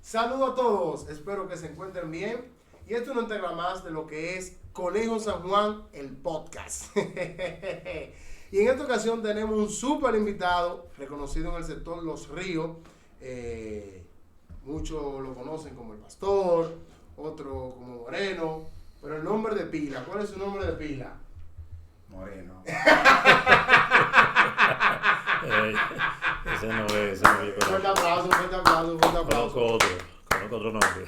Saludos a todos, espero que se encuentren bien. Y esto es una entrega más de lo que es Colegio San Juan, el podcast. Y en esta ocasión tenemos un súper invitado, reconocido en el sector Los Ríos. Muchos lo conocen como el Pastor, otro como Moreno. Pero el nombre de pila, ¿cuál es su nombre de pila? Moreno. Ese no es. Fuerte aplauso. Conozco otro nombre.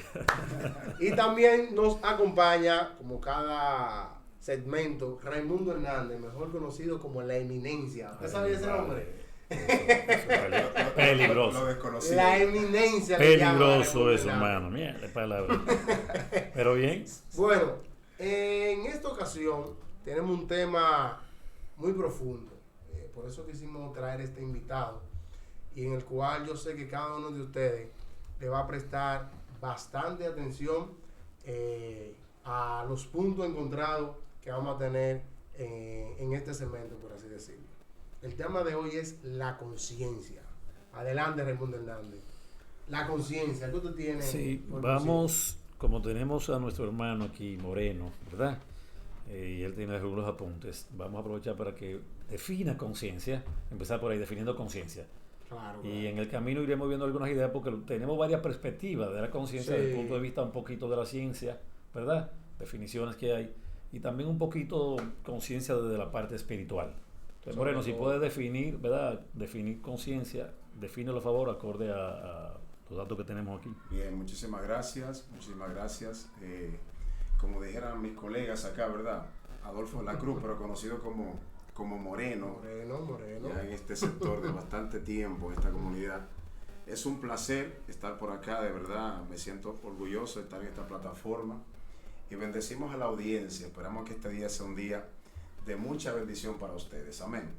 Y también nos acompaña, como cada segmento, Raimundo Hernández, mejor conocido como La Eminencia. ¿Usted sabía ese nombre? Peligroso. Lo desconocí. La Eminencia. Peligroso eso, hermano. Mierda, palabra. Pero bien. Bueno, en esta ocasión tenemos un tema muy profundo. Por eso quisimos traer este invitado. Y en el cual yo sé que cada uno de ustedes le va a prestar bastante atención a los puntos encontrados que vamos a tener en este segmento, por así decirlo. El tema de hoy es la conciencia. Adelante, Raimundo Hernández. La conciencia, ¿qué usted tiene? Sí, vamos, como tenemos a nuestro hermano aquí, Moreno, ¿verdad? Y él tiene algunos apuntes. Vamos a aprovechar para que defina conciencia, empezar por ahí definiendo conciencia. Claro. Y en el camino iremos viendo algunas ideas porque tenemos varias perspectivas de la conciencia desde el punto de vista un poquito de la ciencia, ¿verdad? Definiciones que hay. Y también un poquito conciencia desde la parte espiritual. Entonces, Moreno, si puedes definir, ¿verdad? Definir conciencia, defínelo a favor, acorde a los datos que tenemos aquí. Bien, muchísimas gracias. Como dijeran mis colegas acá, ¿verdad? Adolfo de la Cruz, pero conocido como Moreno. Moreno. Ya en este sector de bastante tiempo, en esta comunidad. Es un placer estar por acá, de verdad. Me siento orgulloso de estar en esta plataforma. Y bendecimos a la audiencia. Esperamos que este día sea un día de mucha bendición para ustedes. Amén.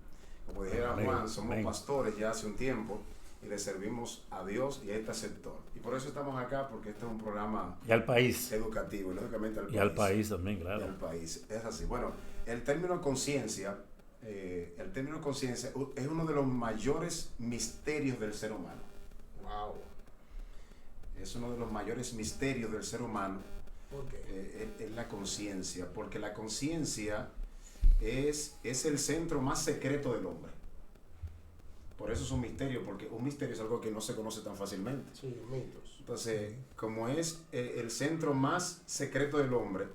Como dijera Juan, somos pastores ya hace un tiempo y le servimos a Dios y a este sector. Y por eso estamos acá, porque este es un programa y al país educativo, lógicamente al país. Y al país también, claro. Y al país, es así. Bueno, el término conciencia es uno de los mayores misterios del ser humano. Wow. Es uno de los mayores misterios del ser humano. ¿Por qué? Es la conciencia, porque la conciencia es el centro más secreto del hombre. Por eso es un misterio, porque un misterio es algo que no se conoce tan fácilmente. Sí, mitos. Entonces, como es el centro más secreto del hombre,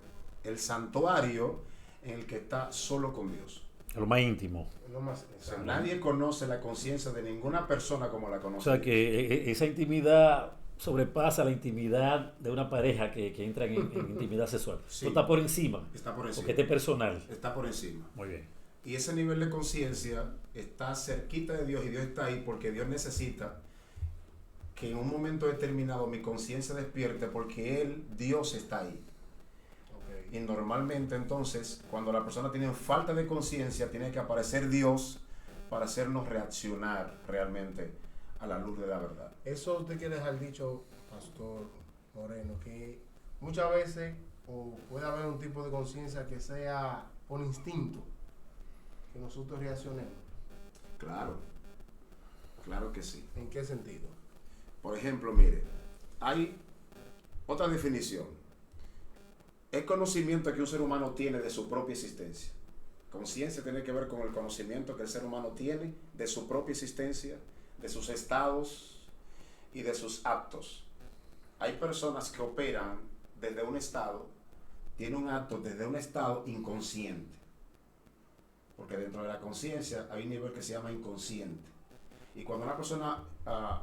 el santuario en el que está solo con Dios. Lo más íntimo. O sea, nadie conoce la conciencia de ninguna persona como la conoce. O sea, que esa intimidad sobrepasa la intimidad de una pareja que entra en intimidad sexual. Sí. Está por encima. Está por encima. Porque es personal. Está por encima. Muy bien. Y ese nivel de conciencia está cerquita de Dios y Dios está ahí porque Dios necesita que en un momento determinado mi conciencia despierte porque Dios está ahí. Okay. Y normalmente entonces cuando la persona tiene falta de conciencia tiene que aparecer Dios para hacernos reaccionar realmente a la luz de la verdad. Eso usted quiere dejar dicho, Pastor Moreno, que muchas veces puede haber un tipo de conciencia que sea por instinto, que nosotros reaccionemos. Claro que sí. ¿En qué sentido? Por ejemplo, mire, hay otra definición. El conocimiento que un ser humano tiene de su propia existencia. Conciencia tiene que ver con el conocimiento que el ser humano tiene de su propia existencia, de sus estados y de sus actos. Hay personas que operan desde un estado, tienen un acto desde un estado inconsciente. Porque dentro de la conciencia hay un nivel que se llama inconsciente. Y cuando una persona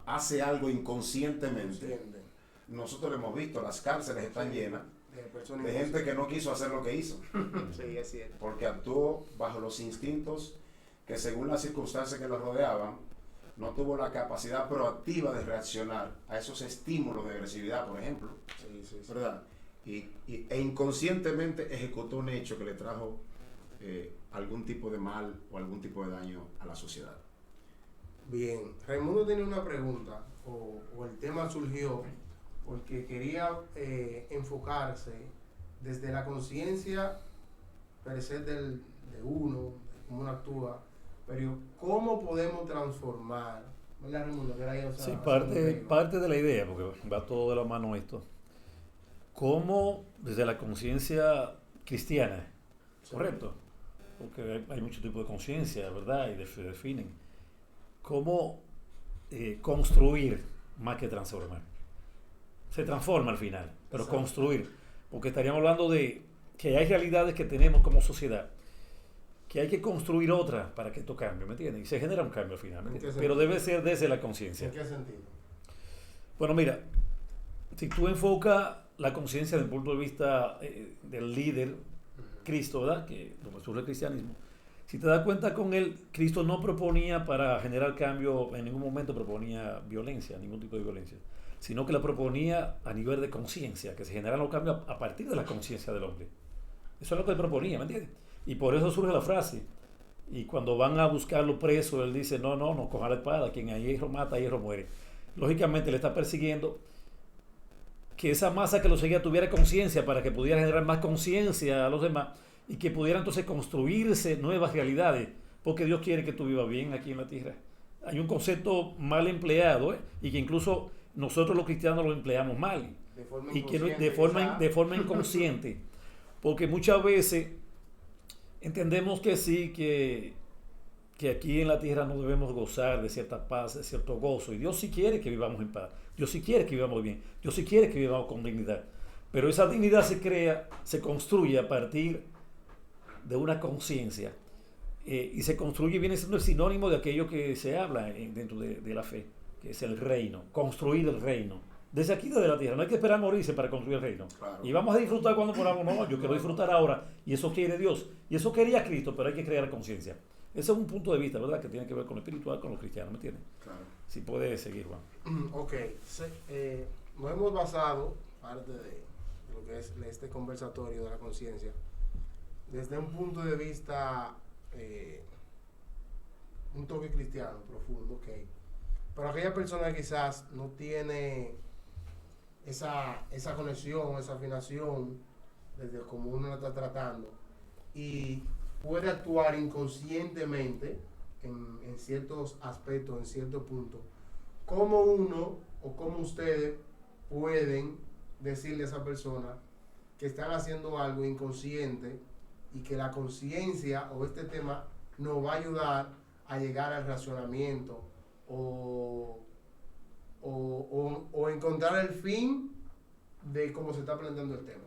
hace algo inconscientemente, nosotros lo hemos visto, las cárceles están llenas de gente que no quiso hacer lo que hizo. Sí, es cierto. Porque actuó bajo los instintos que según las circunstancias que lo rodeaban, no tuvo la capacidad proactiva de reaccionar a esos estímulos de agresividad, por ejemplo. Sí. ¿Verdad? E inconscientemente ejecutó un hecho que le trajo algún tipo de mal o algún tipo de daño a la sociedad. Bien, Raimundo tiene una pregunta, o el tema surgió porque quería enfocarse desde la conciencia per se de uno, de cómo uno actúa, pero cómo podemos transformar ¿Verdad, Raimundo? Que era ahí, o sea, Sí, haciendo un parte, reino. parte de la idea, porque va todo de la mano esto. Cómo desde la conciencia cristiana, Sí. correcto, porque hay muchos tipos de conciencia, ¿verdad? Y se definen. Cómo construir más que transformar. Se transforma al final, pero Exacto. construir. Porque estaríamos hablando de que hay realidades que tenemos como sociedad, que hay que construir otras para que esto cambie, ¿me entiendes? Y se genera un cambio al final, ¿me ¿En qué entiendes? sentido? Pero debe ser desde la conciencia. ¿En qué sentido? Bueno, mira, si tú enfocas la conciencia desde el punto de vista del líder, Cristo, ¿verdad? Que donde surge el cristianismo. Si te das cuenta con él, Cristo no proponía para generar cambio, en ningún momento proponía violencia, ningún tipo de violencia, sino que la proponía a nivel de conciencia, que se generaran los cambios a partir de la conciencia del hombre. Eso es lo que él proponía, ¿me entiendes? Y por eso surge la frase. Y cuando van a buscarlo preso, él dice, no coja la espada, quien a hierro mata, a hierro muere. Lógicamente le está persiguiendo que esa masa que lo seguía tuviera conciencia para que pudiera generar más conciencia a los demás y que pudiera entonces construirse nuevas realidades, porque Dios quiere que tú vivas bien aquí en la tierra. Hay un concepto mal empleado, y que incluso nosotros los cristianos lo empleamos mal, De forma y que inconsciente, de quizá. forma inconsciente, porque muchas veces entendemos que sí, que aquí en la tierra no debemos gozar de cierta paz, de cierto gozo, y Dios sí quiere que vivamos en paz, Dios sí quiere que vivamos bien, Dios sí quiere que vivamos con dignidad, pero esa dignidad se crea, se construye a partir de una conciencia, y se construye, viene siendo el sinónimo de aquello que se habla dentro de la fe, que es el reino, construir el reino. Desde aquí, desde la tierra, no hay que esperar a morirse para construir el reino. Claro. Y vamos a disfrutar cuando podamos, no, yo quiero disfrutar ahora, y eso quiere Dios, y eso quería Cristo, pero hay que crear conciencia. Ese es un punto de vista, ¿verdad?, que tiene que ver con lo espiritual, con los cristianos, ¿me entiendes? Claro. Si puede seguir, Juan. Ok, nos hemos basado, parte de lo que es este conversatorio de la conciencia, desde un punto de vista, un toque cristiano profundo, ok. Pero aquella persona que quizás no tiene esa conexión, esa afinación, desde como uno la está tratando, y puede actuar inconscientemente en ciertos aspectos, en ciertos puntos, ¿cómo uno o cómo ustedes pueden decirle a esa persona que están haciendo algo inconsciente y que la conciencia o este tema nos va a ayudar a llegar al racionamiento o encontrar el fin de cómo se está planteando el tema?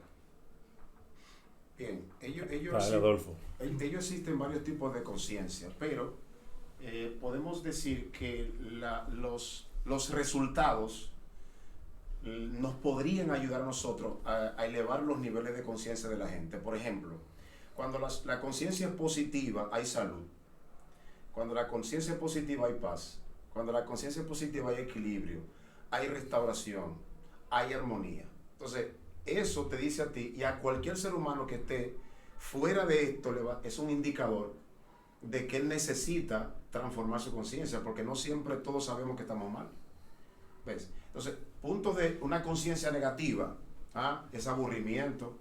Bien, Vale, Adolfo. ellos existen varios tipos de conciencia, pero podemos decir que los resultados nos podrían ayudar a nosotros a elevar los niveles de conciencia de la gente. Por ejemplo, cuando la conciencia es positiva, hay salud. Cuando la conciencia es positiva, hay paz. Cuando la conciencia es positiva, hay equilibrio, hay restauración, hay armonía. Entonces, eso te dice a ti y a cualquier ser humano que esté fuera de esto, es un indicador de que él necesita transformar su conciencia, porque no siempre todos sabemos que estamos mal. ¿Ves? Entonces, puntos de una conciencia negativa, es aburrimiento,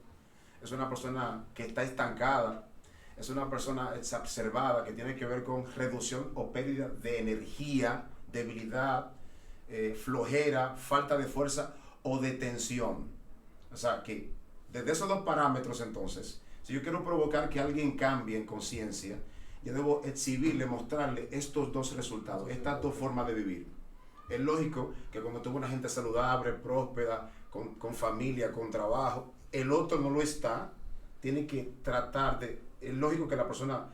es una persona que está estancada, es una persona exacerbada, que tiene que ver con reducción o pérdida de energía, debilidad, flojera, falta de fuerza o de tensión. O sea, que desde esos dos parámetros, entonces, si yo quiero provocar que alguien cambie en conciencia, yo debo exhibirle, mostrarle estos dos resultados, estas dos formas de vivir. Es lógico que cuando tuve una gente saludable, próspera, con familia, con trabajo, el otro no lo está, tiene que tratar de... Es lógico que la persona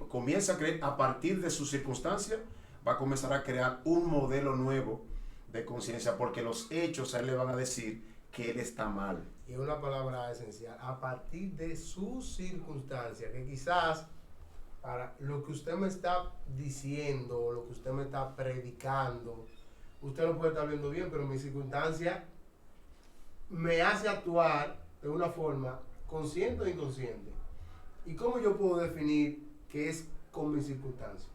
comienza a creer a partir de sus circunstancias, va a comenzar a crear un modelo nuevo de conciencia, porque los hechos a él le van a decir que él está mal. Y una palabra esencial, a partir de sus circunstancias, que quizás para lo que usted me está diciendo, lo que usted me está predicando, usted lo puede estar viendo bien, pero mi circunstancia me hace actuar de una forma consciente o inconsciente. ¿Y cómo yo puedo definir qué es con mi circunstancia?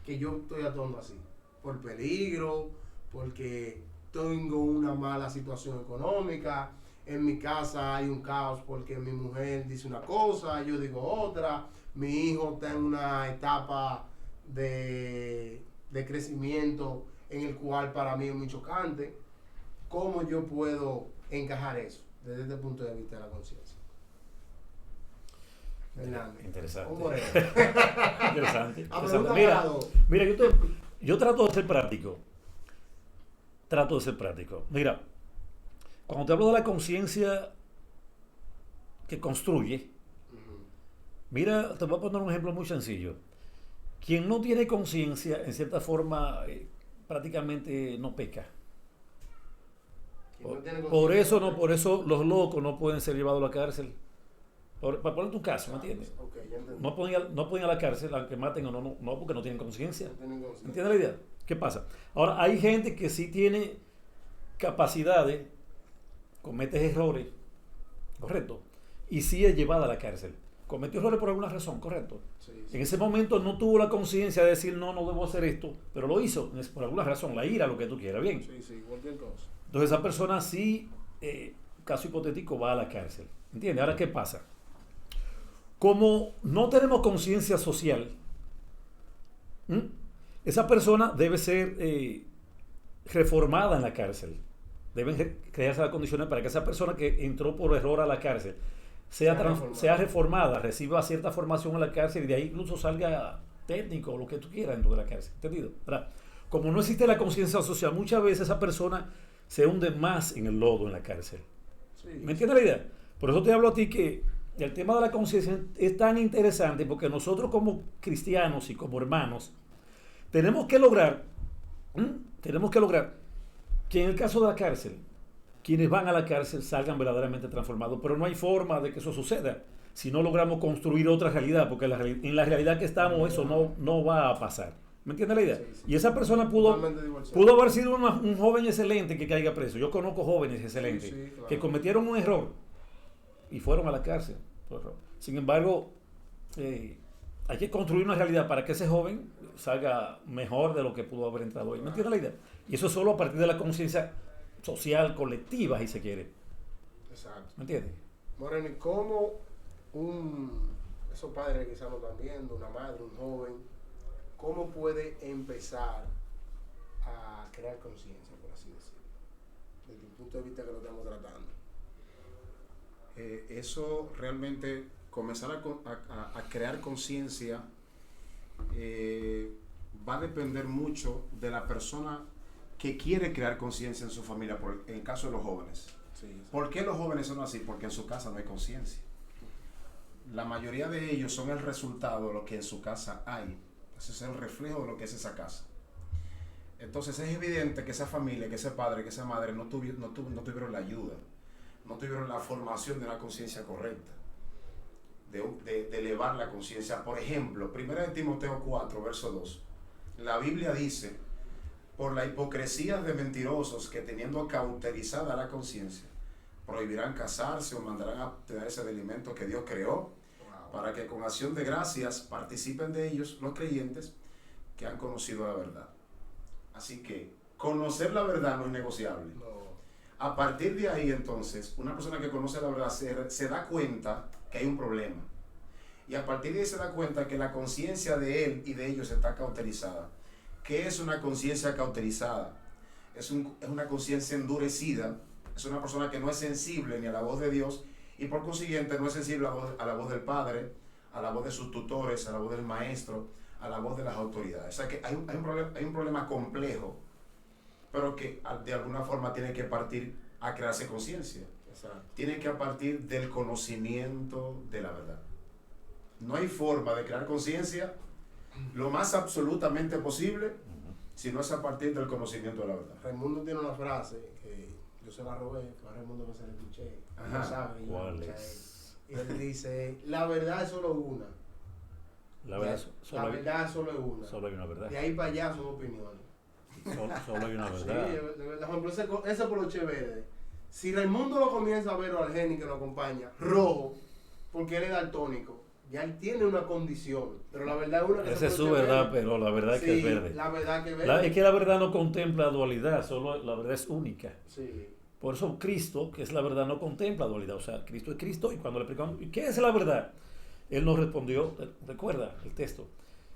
Que yo estoy actuando así, por peligro, porque tengo una mala situación económica, en mi casa hay un caos porque mi mujer dice una cosa, yo digo otra, mi hijo está en una etapa de de crecimiento en el cual para mí es muy chocante. ¿Cómo yo puedo encajar eso desde este punto de vista de la conciencia? Interesante. ¿Cómo es? Interesante. A Interesante. pregunta Mira, para dos. mira, yo trato de ser práctico. Trato de ser práctico. Mira, cuando te hablo de la conciencia que construye, mira, te voy a poner un ejemplo muy sencillo. Quien no tiene conciencia, en cierta forma, prácticamente no peca. Quien no tiene Por eso conciencia, los locos no pueden ser llevados a la cárcel. Para ponerte un caso, ¿me entiendes? Ok, ya entendí. No pueden ir a la cárcel, aunque maten o no, porque no tienen conciencia. No tienen conciencia. ¿Entiendes la idea? ¿Qué pasa? Ahora, hay gente que sí tiene capacidades, comete errores, ¿correcto? Y sí es llevada a la cárcel. Cometió errores por alguna razón, ¿correcto? Sí, En ese momento no tuvo la conciencia de decir, no debo hacer esto, pero lo hizo por alguna razón, la ira, lo que tú quieras, bien. Sí, cualquier cosa. Entonces esa persona sí, caso hipotético, va a la cárcel. ¿Entiendes? Ahora, ¿qué pasa? Como no tenemos conciencia social, esa persona debe ser reformada en la cárcel. Deben crearse las condiciones para que esa persona que entró por error a la cárcel sea reformada, reciba cierta formación en la cárcel y de ahí incluso salga técnico o lo que tú quieras dentro de la cárcel. ¿Entendido? ¿Verdad? Como no existe la conciencia social, muchas veces esa persona se hunde más en el lodo en la cárcel. Sí. ¿Me entiendes la idea? Por eso te hablo a ti que el tema de la conciencia es tan interesante porque nosotros como cristianos y como hermanos tenemos que lograr que en el caso de la cárcel, quienes van a la cárcel salgan verdaderamente transformados, pero no hay forma de que eso suceda si no logramos construir otra realidad, porque en la realidad que estamos eso no va a pasar. ¿Me entiendes la idea? Sí, sí. Y esa persona pudo haber sido un joven excelente que caiga preso. Yo conozco jóvenes excelentes claro. que cometieron un error y fueron a la cárcel por error. Sin embargo, hay que construir una realidad para que ese joven salga mejor de lo que pudo haber entrado ahí. ¿Me entiendes la idea? Y eso solo a partir de la conciencia social colectiva, si se quiere. Exacto. ¿Me entiendes? Moreno, ¿y cómo esos padres que quizás nos están viendo, una madre, un joven, cómo puede empezar a crear conciencia, por así decirlo, desde el punto de vista que lo estamos tratando? Eso realmente, comenzar a crear conciencia va a depender mucho de la persona que quiere crear conciencia en su familia, en el caso de los jóvenes. Sí. ¿Por qué los jóvenes son así? Porque en su casa no hay conciencia. La mayoría de ellos son el resultado de lo que en su casa hay. Ese es el reflejo de lo que es esa casa. Entonces es evidente que esa familia, que ese padre, que esa madre no tuvieron la ayuda, no tuvieron la formación de una conciencia correcta, de elevar la conciencia. Por ejemplo, 1 Timoteo 4, verso 2, la Biblia dice: por la hipocresía de mentirosos que teniendo cauterizada la conciencia, prohibirán casarse o mandarán a abstenerse de alimentos que Dios creó, para que con acción de gracias participen de ellos los creyentes que han conocido la verdad. Así que conocer la verdad no es negociable. No. A partir de ahí, entonces, una persona que conoce la verdad se da cuenta que hay un problema. Y a partir de ahí se da cuenta que la conciencia de él y de ellos está cauterizada. ¿Qué es una conciencia cauterizada? Es una conciencia endurecida. Es una persona que no es sensible ni a la voz de Dios y por consiguiente no es sensible a la voz del padre, a la voz de sus tutores, a la voz del maestro, a la voz de las autoridades. O sea que hay un problema complejo, pero que de alguna forma tiene que partir a crearse conciencia. Tiene que partir del conocimiento de la verdad. No hay forma de crear conciencia lo más absolutamente posible si no es a partir del conocimiento de la verdad. Raimundo tiene una frase que yo se la robé, fue a Raimundo que se la escuché. Ajá. No sabe, ¿Cuál yo, es? y él dice, la verdad es solo una. La verdad Solo es una. Solo hay una verdad. De ahí para allá son opiniones. Solo hay una Sí, verdad. de verdad. Por ejemplo, ese poloche verde. Si Raimundo lo comienza a ver, o al Geni que lo acompaña, rojo, porque él es daltónico, ya él tiene una condición. Pero la verdad es una que Esa es su verdad, pero la verdad es que es verde. La verdad que es verde. Es que la verdad no contempla dualidad, solo la verdad es única. Sí. Por eso Cristo, que es la verdad, no contempla dualidad. O sea, Cristo es Cristo y cuando le preguntamos, ¿qué es la verdad? Él nos respondió, recuerda el texto,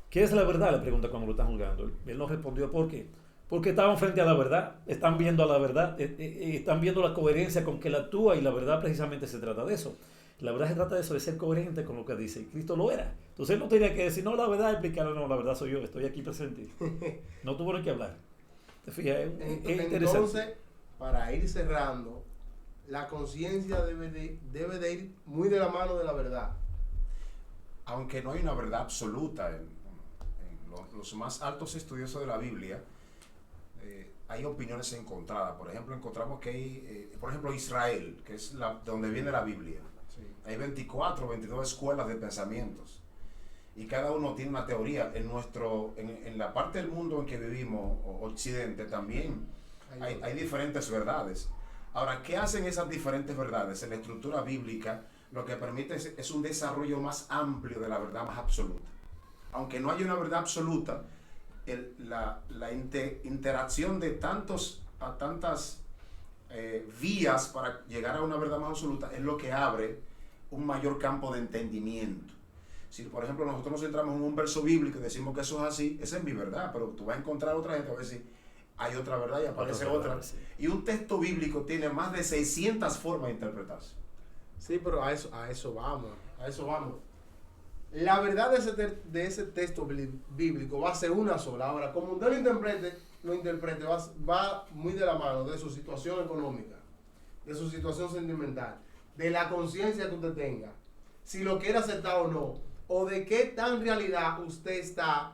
¿Qué es la verdad? Le pregunta cuando lo están juzgando. Él no respondió por qué. Porque estaban frente a la verdad, están viendo a la verdad, están viendo la coherencia con que él actúa, y la verdad precisamente se trata de eso. La verdad se trata de eso, de ser coherente con lo que dice. Y Cristo lo era. Entonces él no tenía que decir, no, la verdad, explicarlo, no, la verdad soy yo, estoy aquí presente. No tuvo ni que hablar. ¿Te fijas? Es interesante. Entonces, para ir cerrando, la conciencia debe de ir muy de la mano de la verdad. Aunque no hay una verdad absoluta en los más altos estudiosos de la Biblia, hay opiniones encontradas. Por ejemplo, encontramos que hay, por ejemplo, Israel, que es de donde viene la Biblia. Sí. Hay 24 o 22 escuelas de pensamientos. Y cada uno tiene una teoría. En la parte del mundo en que vivimos, Occidente, también hay diferentes verdades. Ahora, ¿qué hacen esas diferentes verdades? En la estructura bíblica, lo que permite es un desarrollo más amplio de la verdad más absoluta. Aunque no haya una verdad absoluta, la interacción de tantas vías para llegar a una verdad más absoluta es lo que abre un mayor campo de entendimiento. Si, por ejemplo, nosotros nos centramos en un verso bíblico y decimos que eso es así, esa es mi verdad, pero tú vas a encontrar otra gente, a ver si hay otra verdad y aparece otra. Sí. Y un texto bíblico tiene más de 600 formas de interpretarse. Sí, pero a eso vamos. La verdad de ese texto bíblico va a ser una sola. Ahora, como usted lo interprete va muy de la mano de su situación económica, de su situación sentimental, de la conciencia que usted tenga, si lo quiere aceptar o no, o de qué tan realidad usted está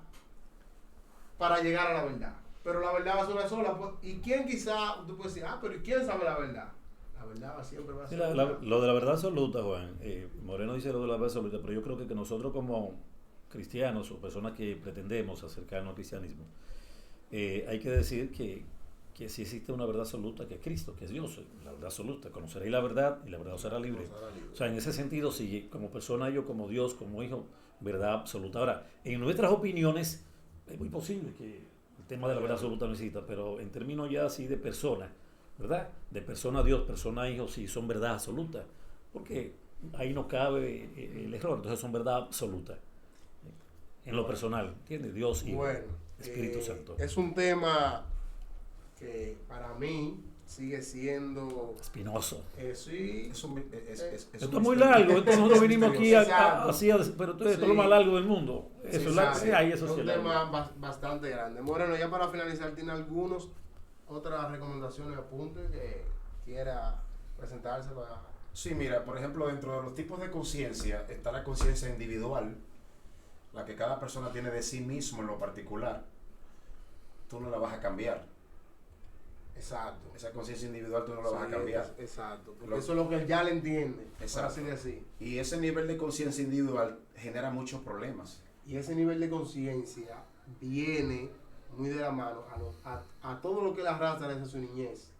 para llegar a la verdad. Pero la verdad va a ser una sola. ¿Y quién quizá, tú puedes decir, pero ¿y quién sabe la verdad? La verdad siempre va a ser lo de la verdad absoluta, Juan, Moreno dice lo de la verdad absoluta, pero yo creo que nosotros como cristianos o personas que pretendemos acercarnos al cristianismo, hay que decir que sí existe una verdad absoluta, que es Cristo, que es Dios, la verdad absoluta. Conoceréis la verdad y la verdad os hará libre. O sea, en ese sentido, si como persona yo, como Dios, como hijo, verdad absoluta. Ahora, en nuestras opiniones, es muy posible que el tema de la verdad absoluta no exista, pero en términos ya así de persona, ¿verdad? De persona a Dios, persona a hijo, sí son verdad absoluta, porque ahí no cabe el error, entonces son verdad absoluta. En lo personal, ¿entiendes? Dios y Espíritu Santo. Es un tema que para mí sigue siendo espinoso. Sí. Esto es muy largo. Nosotros vinimos aquí así, pero esto es lo más largo del mundo. Eso es un tema bastante grande. Moreno, ya para finalizar, ¿tiene algunos otras recomendaciones, apuntes que quiera presentarse para? Sí, mira, por ejemplo, dentro de los tipos de conciencia está la conciencia individual, la que cada persona tiene de sí mismo en lo particular. Tú no la vas a cambiar. Exacto. Esa conciencia individual tú no la vas a cambiar. Exacto. Porque eso es lo que él ya le entiende. Exacto. Por así decir. Y ese nivel de conciencia individual genera muchos problemas. Y ese nivel de conciencia viene muy de la mano a todo lo que él arrastra desde su niñez.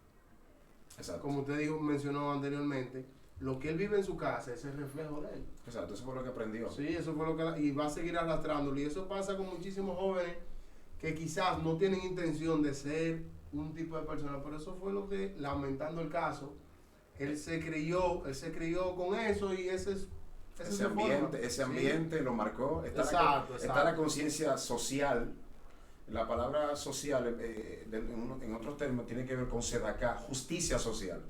Exacto. Como usted mencionó anteriormente, lo que él vive en su casa es el reflejo de él. Exacto, eso fue lo que aprendió. Sí, eso fue lo que, y va a seguir arrastrándolo. Y eso pasa con muchísimos jóvenes que quizás no tienen intención de ser un tipo de persona, pero eso fue lo que, lamentando el caso, él se crió con eso, y ese ambiente lo marcó. Está la conciencia social. La palabra social, en otros términos, tiene que ver con sedacá, justicia social.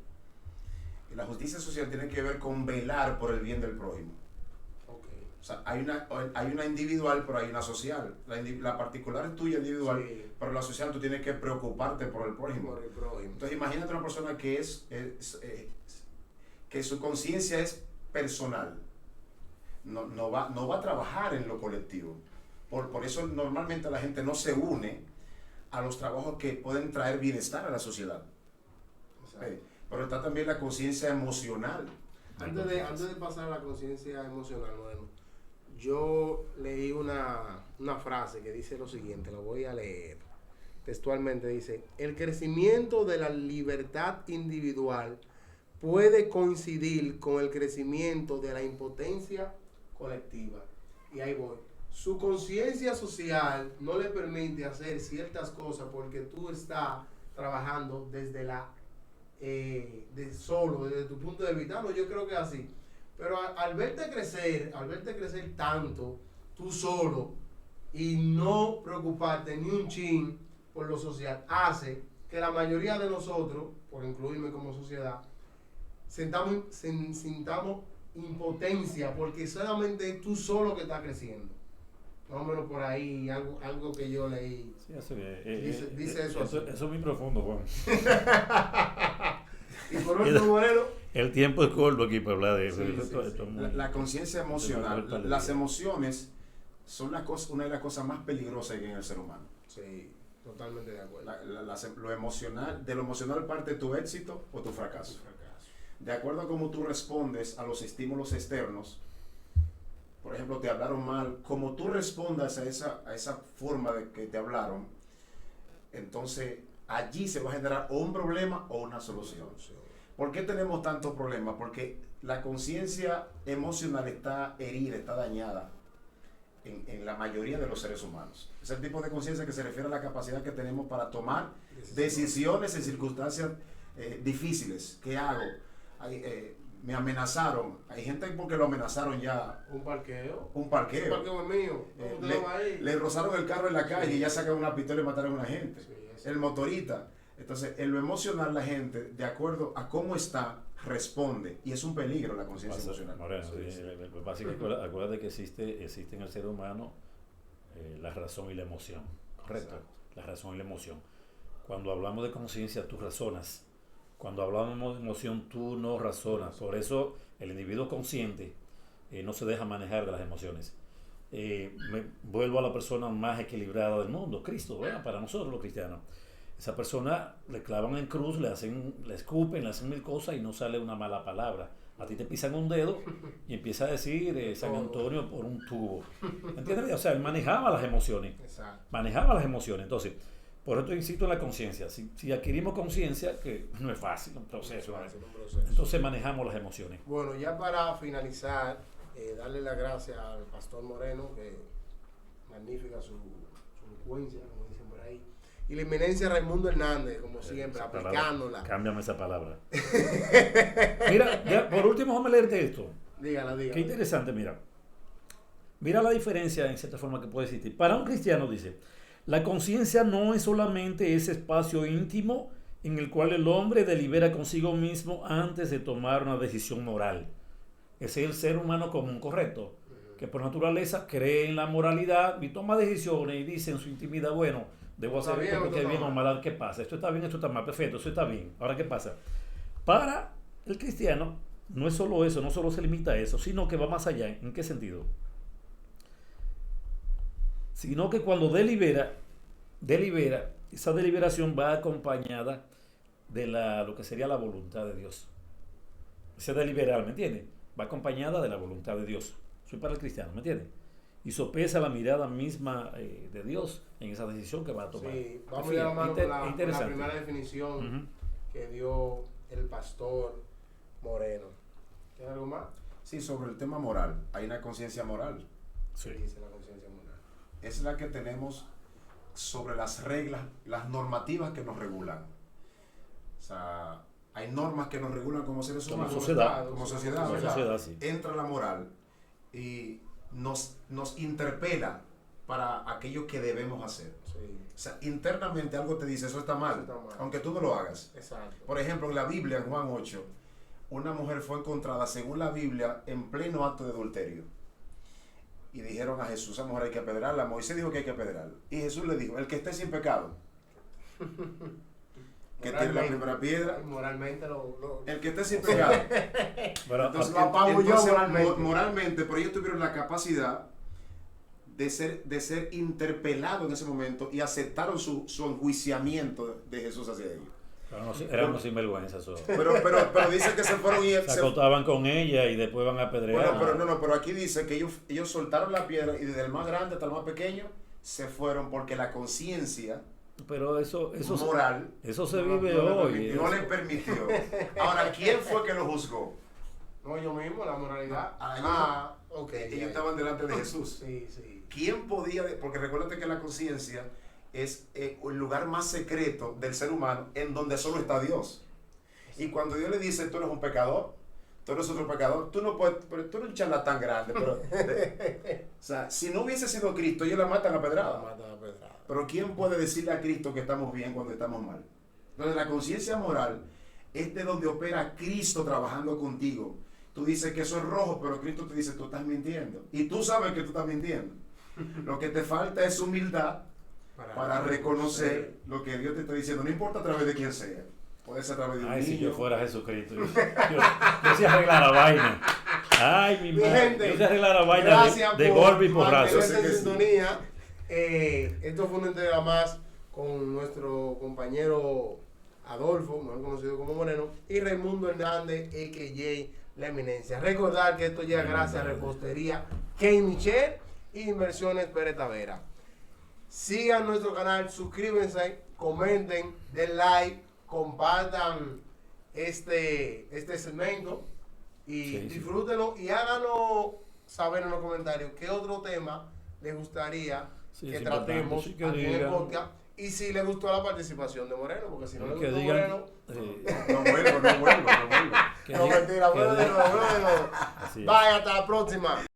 Y la justicia social tiene que ver con velar por el bien del prójimo. Okay. O sea, hay una individual, pero hay una social. La particular es tuya individual, sí, pero la social tú tienes que preocuparte por el prójimo. Entonces imagínate una persona que que su conciencia es personal. No va a trabajar en lo colectivo. Por eso normalmente la gente no se une a los trabajos que pueden traer bienestar a la sociedad. Pero está también la conciencia emocional. Antes de pasar a la conciencia emocional, bueno, yo leí una frase que dice lo siguiente, lo voy a leer textualmente. Dice: el crecimiento de la libertad individual puede coincidir con el crecimiento de la impotencia colectiva. Y ahí voy. Su conciencia social no le permite hacer ciertas cosas porque tú estás trabajando desde desde tu punto de vista. No, yo creo que es así. Pero al verte crecer tanto, tú solo, y no preocuparte ni un chin por lo social hace que la mayoría de nosotros, por incluirme como sociedad, sintamos impotencia porque solamente es tú solo que estás creciendo. Más o menos por ahí, algo que yo leí. Sí, eso, dice eso. Eso es muy profundo, Juan. Y por último, Moreno. El tiempo es corto aquí para hablar de eso. La conciencia emocional, las emociones son una de las cosas más peligrosas que hay en el ser humano. Sí, totalmente de acuerdo. Lo emocional parte tu éxito o tu fracaso. De acuerdo a cómo tú respondes a los estímulos externos, por ejemplo, te hablaron mal, como tú respondas a esa forma de que te hablaron, entonces allí se va a generar o un problema o una solución. ¿Por qué tenemos tantos problemas? Porque la conciencia emocional está herida, está dañada en la mayoría de los seres humanos. Es el tipo de conciencia que se refiere a la capacidad que tenemos para tomar decisiones en circunstancias difíciles. ¿Qué hago? Me amenazaron. Hay gente porque lo amenazaron ya. Un parqueo. Un parqueo. Un parqueo es mío. Le rozaron el carro en la calle y ya sacaron una pistola y mataron a una gente. Sí, el motorista. Entonces, en lo emocional, la gente, de acuerdo a cómo está, responde. Y es un peligro la conciencia emocional. Moreno, acuérdate que existe en el ser humano la razón y la emoción. Correcto. Exacto. La razón y la emoción. Cuando hablamos de conciencia, tú razonas. Cuando hablamos de emoción, tú no razonas. Por eso el individuo consciente no se deja manejar de las emociones. Vuelvo a la persona más equilibrada del mundo, Cristo, ¿verdad? Para nosotros los cristianos. Esa persona le clavan en cruz, le escupen, le hacen mil cosas y no sale una mala palabra. A ti te pisan un dedo y empieza a decir San Antonio por un tubo. ¿Entiendes? O sea, él manejaba las emociones. Exacto. Manejaba las emociones. Entonces, por eso insisto en la conciencia. Si adquirimos conciencia, que no es fácil, un proceso. Entonces manejamos las emociones. Bueno, ya para finalizar, darle las gracias al pastor Moreno, que magnífica su elocuencia, como dicen por ahí. Y la eminencia Raimundo Hernández, como siempre, aplicándola. Cámbiame esa palabra. Mira, ya, por último, déjame leerte esto. Dígala. Qué interesante, mira. Mira la diferencia, en cierta forma, que puede existir. Para un cristiano, dice, la conciencia no es solamente ese espacio íntimo en el cual el hombre delibera consigo mismo antes de tomar una decisión moral. Ese es el ser humano común, correcto, que por naturaleza cree en la moralidad y toma decisiones y dice en su intimidad, bueno, debo hacer esto porque es bien o mal, ¿qué pasa? Esto está bien, esto está mal, perfecto, esto está bien. Ahora, ¿qué pasa? Para el cristiano, no es solo eso, no solo se limita a eso, sino que va más allá. ¿En qué sentido? Sino que cuando delibera, esa deliberación va acompañada de lo que sería la voluntad de Dios. Ese deliberar, ¿me entiendes? Va acompañada de la voluntad de Dios. Soy para el cristiano, ¿me entiendes? Y sopesa la mirada misma de Dios en esa decisión que va a tomar. Sí, vamos a ir a la mano con la primera definición que dio el pastor Moreno. ¿Tiene algo más? Sí, sobre el tema moral. Hay una conciencia moral. Sí, dice la conciencia moral. Es la que tenemos sobre las reglas, las normativas que nos regulan. O sea, hay normas que nos regulan como seres humanos. Como sociedad, sí. Entra la moral y nos interpela para aquello que debemos hacer. Sí. O sea, internamente algo te dice, eso está mal, aunque tú no lo hagas. Exacto. Por ejemplo, en la Biblia, en Juan 8, una mujer fue encontrada, según la Biblia, en pleno acto de adulterio. Y dijeron a Jesús, esa mujer hay que apedrearla. Moisés dijo que hay que apedrearla. Y Jesús le dijo, el que esté sin pecado, que tiene la primera piedra. Moralmente el que esté sin pecado. Entonces lo apago yo moralmente. Pero ellos tuvieron la capacidad de ser interpelado en ese momento y aceptaron su enjuiciamiento de Jesús hacia ellos. Eran unos sinvergüenzas. Pero dice que se fueron y se acostaban con ella y después van a apedrear. Bueno, pero aquí dice que ellos soltaron la piedra y desde el más grande hasta el más pequeño se fueron porque la conciencia moral eso se vive hoy. No le permitió. Ahora, ¿quién fue que lo juzgó? No, yo mismo, la moralidad. Ellos estaban delante de Jesús. Sí. ¿Quién podía? Porque recuérdate que la conciencia es el lugar más secreto del ser humano en donde solo está Dios. Y cuando Dios le dice, tú eres un pecador, tú eres otro pecador. Tú no puedes, pero tú eres un charlatán grande. Pero, o sea, si no hubiese sido Cristo, ellos la matan a pedrada. Pero ¿quién puede decirle a Cristo que estamos bien cuando estamos mal? Entonces la conciencia moral es de donde opera Cristo trabajando contigo. Tú dices que eso es rojo, pero Cristo te dice, tú estás mintiendo. Y tú sabes que tú estás mintiendo. Lo que te falta es humildad para reconocer lo que Dios te está diciendo. No importa a través de quién sea. Puede ser a través de un niño. Si yo fuera Jesucristo. Yo se arreglara vaina. Ay, mi madre. Gente, yo se arreglara vaina de golpe y porrazo. Gracias en sintonía. Esto fue una entrega más con nuestro compañero Adolfo, mejor conocido como Moreno, y Raimundo Hernández, a.k.a. La Eminencia. Recordar que esto llega gracias a Repostería Key Michel y Inversiones Pérez Tavera. Sigan nuestro canal, suscríbanse, comenten, den like, compartan este segmento y disfrútenlo y háganos saber en los comentarios qué otro tema les gustaría que tratemos aquí en el podcast. Y si le gustó la participación de Moreno, porque si no le gustó Moreno, no vuelvo. No, mentira, bueno. Vaya, hasta la próxima.